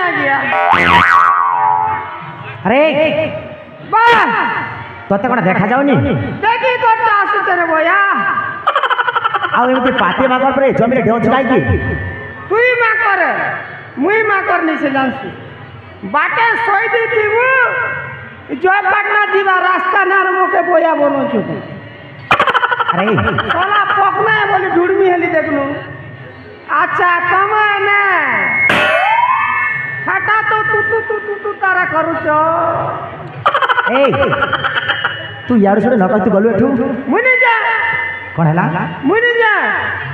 आ गया। अरे तोते कौन देखा जाऊनी देखी कोटा आसुचे रे बोया आउ एमती पाती माकर परे जमीरे ढेउ छाई की तुई माकर मुई माकर नहीं से जानसु बाटे सोई दी थीबु जयपाटना जीवा रास्ता नार मोके बोया बनो छु। अरे साला पकना है बोली ढूंढमी हेली देखनु। अच्छा कमाए ना हटा तो तू तारा करू छो। ए तू यार सुने न कहती गलु एठू मुनी जा कोन हला मुनी जा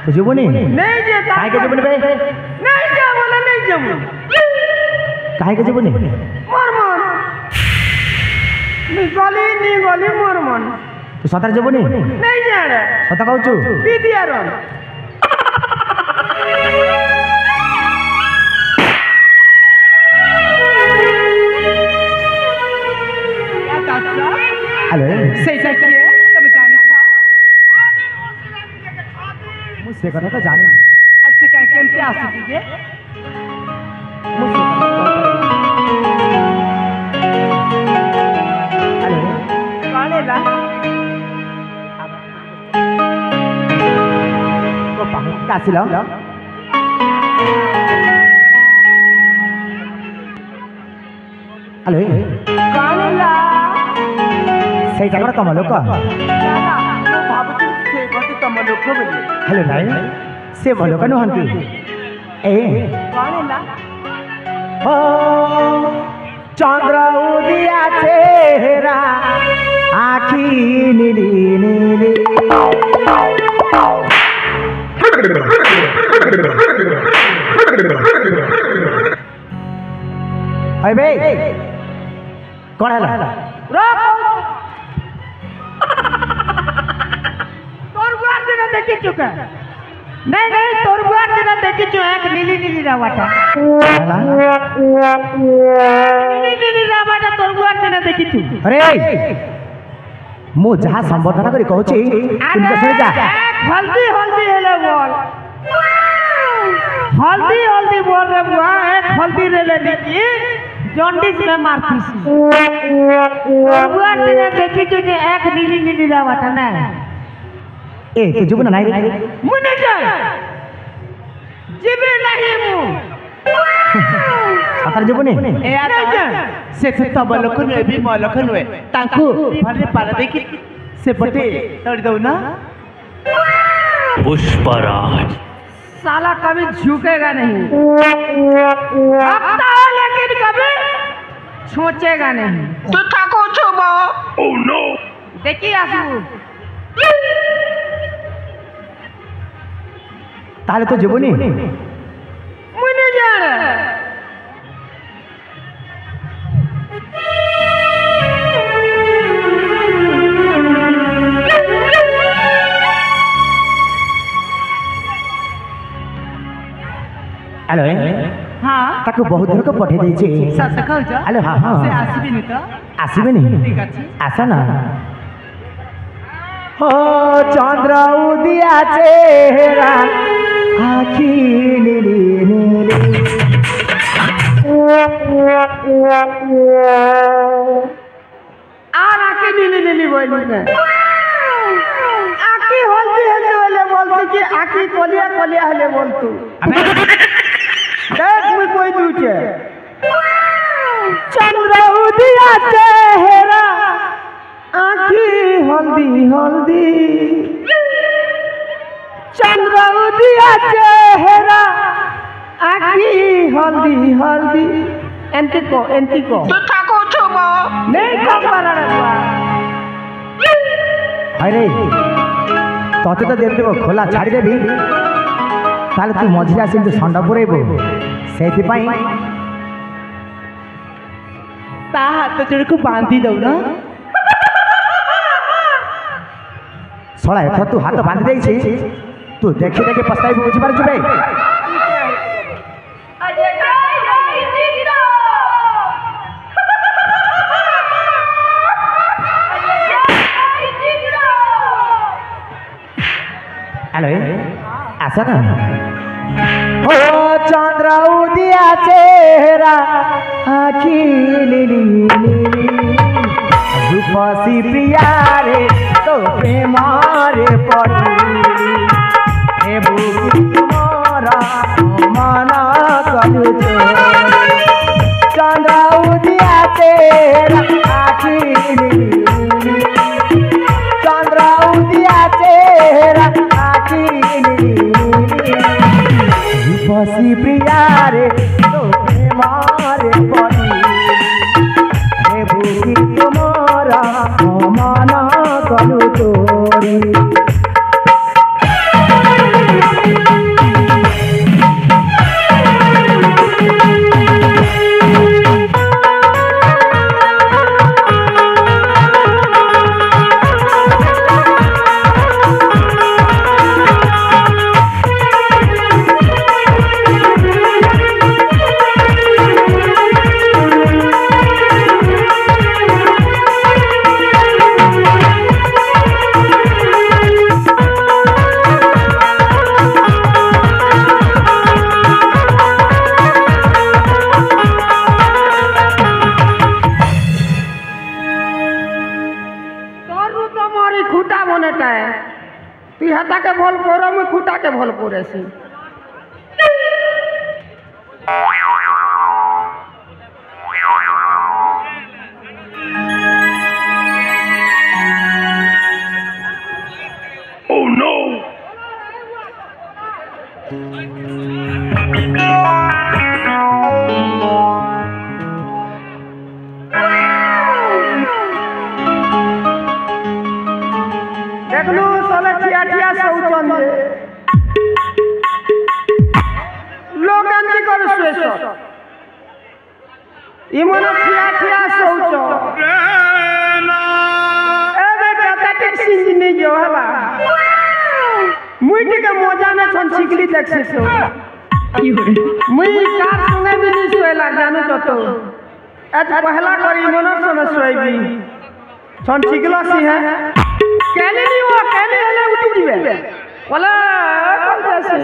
तू जीवनी नहीं जे काहे के जीवनी बे नहीं जा बोला नहीं जमु काहे के जीवनी मोर मन नी गली मोर मन तू सतर जीवनी नहीं जा रे सत कहू छु पीदियार हेलो सही सही किए तब जाने छ मुझसे कथा तो जाने अस्से का केमते आसी दीजिए मुझसे हेलो काले ला को पाहु कासिलो हेलो काले ला सही जगह कम लोक भाबुती से गति तम लोक बोली हेलो नाई से भलो कनु हंती ए काले ला ओ चंद्र उदिया चेहरा आखी नीली नीली अरे बे कौन है रोक तोर बुआर दिन देखी चुका नहीं तोर बुआर दिन देखी चु एक नीली नीली रावटा नीली रावटा तोर बुआर दिन देखी चु। अरे मु जहाँ संबोधन करी कहूँ तुमको सुन जा हल्दी हल्दी हेले बोल हल्दी हल्दी बोल रे बुआ एक हल्दी रे ले लीजिए जॉन्डिस में मारती सी बुआ तेरे देखी जो एक नीली नीली रावटा ना ए तू जुबना नहीं रे मुने जा जीवे नहीं मु सतर जुबनी ए आता से तब लोकन ए भी मलकन वे तांको भरे पार देखी से पटे तोड़ दो ना पुष्पराज साला कभी झुकेगा नहीं हफ्ता है लेकिन कभी सोचेगा नहीं तू ठाको छुबो ओह नो देखिए आसू ताले तो जुबनी मुने जान हेलो हाँ ताको बहुत दूर को पठे देई छे सत कहू जा हेलो हां हां से आसीबी नि तो आसीबे नहीं ठीक अछि आसा ना हो चंद्र उदिया चेहरा आखी नीली नीली आर आके नीली नीली बोली ने आकी हल्दी हल्दी वाले बोलती कि आकी कोलिया कोलिया हले बोलतू अबे देख मैं कोई दूचे चंद्र उदिया चेहरा आखी हल्दी हल्दी चंद्र उदिया चेहरा आखी हल्दी हल्दी एंटिको तो ठाको छुबो नहीं खबर रहा अरे तोते तो देव देव खोला छाड़ी देबी ताले तू मझिरे आसी तो संडा पुरेबो सेति पई ता हाथ जोड़ को बांधी दो ना सळा एथ तू हाथ बांधी देई छी तू देखि देखि पछताई बुझी पार जुबे हेलो आसा ना ओ चंद्र उदिया चेहरा आखी नीली रूपसी प्रिया रे तो प्रेमारे पड़ी हे बुकी तुम्हारा माना करू चंद्रा उदिया चेहरा आखी नीली चंद्रा उदिया चेहरा आखी रूपसी प्रिया रे तो प्रेमारे पड़ी हे बुकी तुम्हारा माना करू तोरी हता के भल पोरा में खुटा के भल पोरे सी Oh no! देखलू सोले टिया सौचन लोग एंती कर सुएस इमन टिया सौच ए बेटा तटे सिंज नहीं जो हला मुई के मजा ने छन सिकली देखसे सो मुई कार संगे भी नहीं सोएला जानू तो आज पहला करी मन सोने सोएबी छन सिकला सी है कहले नहीं वो कहले हले उठी जीवे बोला कौन कैसे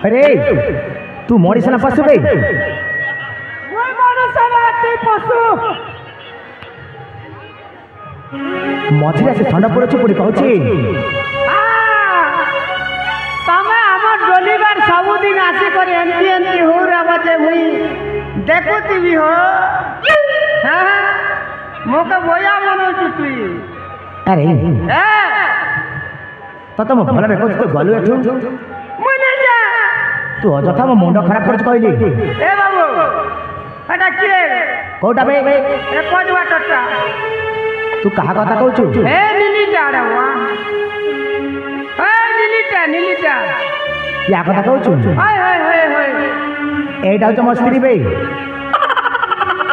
अरे तू मोड़ी से ना पशु गई वही मोड़ी से ना तू पशु मझिरा से ठंडा पड़े पड़ी कहूची तमे हमर डोलीबार सबुदिन आसी कर एमती हो रे बजे मुई देखुती हो हां मोके बोया मनो चुतली अरे ए तो तुम भला देखो तो गलु एठू मुई नहीं जा तू अजथा मो मुंड खराब कर कहली ए बाबू एटा के कोटा बे ए कोजवा टट्टा तू कहा कथा कहूचु ए नीली जाड़ा वा ए नीली जा या कथा कहूचु हाय हाय हाय हाय एटा तो मस्त्री बे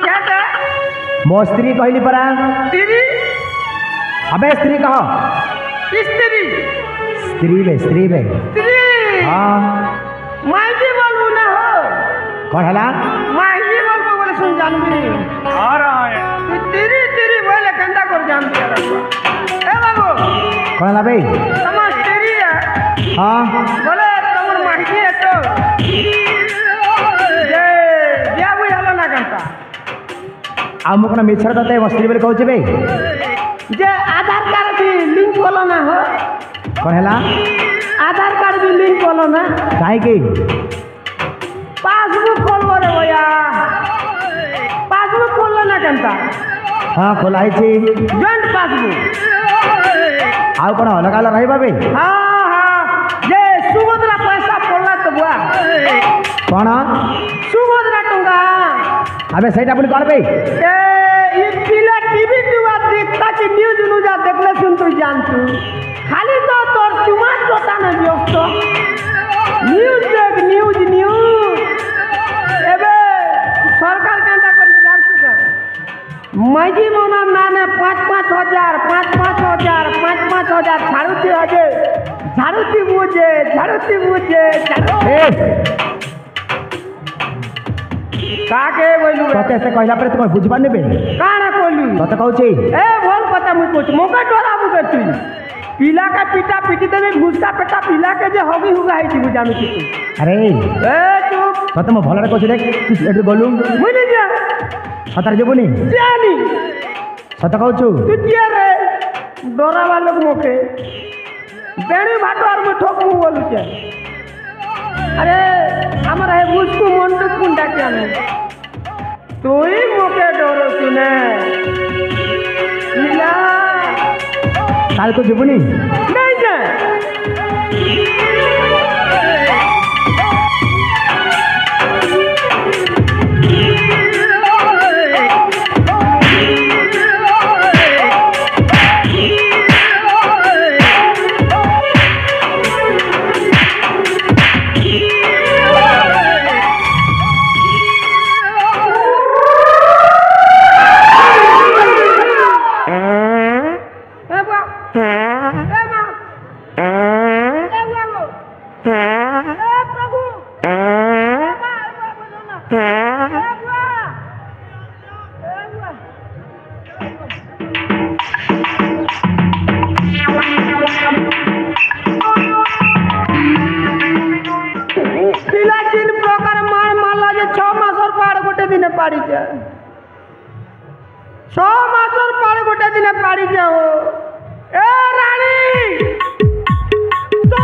क्या था मो स्त्री कहली परा तेरी अबे स्त्री कहो स्त्री बे हां माई भी बोलू ना हो कौन हला माई भी बोलबो बोले सुन जानबी आ रहा है तेरी बोले गंदा कर जानबी ए बाबू कौन हला बे समझ तेरी है हां बोले तमर माई है तो ये क्या हुई हला ना गंता आ मो कोन मिछर दते मस्त्री बोले कहूची बे जे आधार कार्ड भी लिंक बोलो ना हो कौन हला आधार कार्ड भी लिंक बोलो ना काहे की पासबुक खोलबो रे भैया पासबुक खोललो ना केनता हां खोलाई छी जॉइंट पासबुक आउ कोन अलग अलग रही बाबे हां हां जे सुभद्रा पैसा बुआ कौन सुभद्रा टंगा अबे सही पुणी कौन भाई ये पिला टीवी दुआ देखता कि न्यूज नुजा देखले सुन तू जान तू खाली तो तोर चुमा चोटा न व्यस्त न्यूज देख न्यूज एबे सरकार केंदा करी जान तू माइजी मोना नाने 5,000 5,000 झाड़ूती मुझे काके बोलू तते से कहला पर तुम बुझबा नेबे काना कोलू तते कहूची ए बोल पता मुई कुछ मोका डोरा मुके तू पीला का पिटा पिटी देबे घुसका पेटा पीला के जे होगी हुगा है तू जानू तू अरे ए चुप तते म भलरे कहूची देख तू एटु बोलू मुई नहीं जा सतर जेबुनी जानी सत कहूचू तू जे रे डोरा वालों मोके बेणी भाटवार में ठोक मु बोलू छे अरे हमारा है मुझको मंडू कुंडा क्या नहीं तू ही मोके डरो सुने मिला काल को जेबुनी नहीं जा पाड़ी जा 6 मासर पर गोटे दिन पाड़ी जाओ ए रानी तो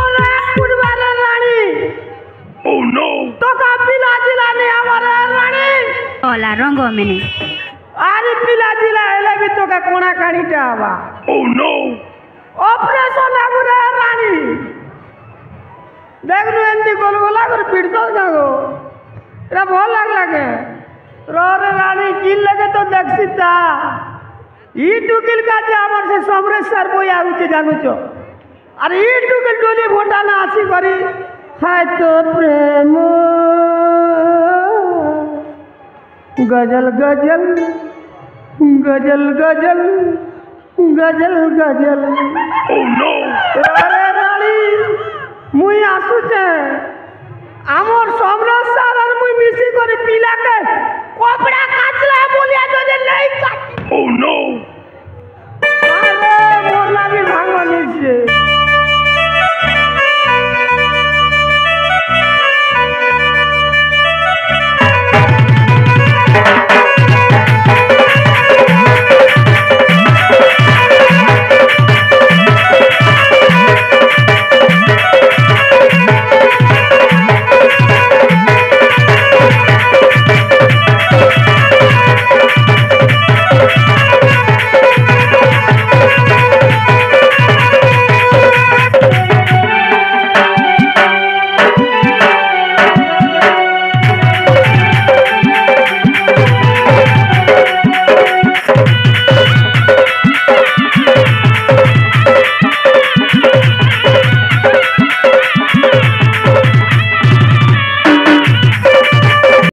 पुरबार रानी ओह नो तो का पिला जिला ने हमारे रानी ओला रंगो मैंने अरे पिला जिला एले भी तो का कोना कानीटा आवा ओह नो ऑपरेशन आबुरे रानी देख नु एंदी गोलगोला कर पिड़तो गो एरा भल लागे रे रानी किल लगे तो देखता ई टुकिल का जे हमर से समरेश्वर बोई आउचे जानू छो अरे ई टुकिल डोली भोटा ना आसी करी हाय तो प्रेम गजल गजल गजल गजल गजल गजल ओह नो अरे रानी मुई आसु छे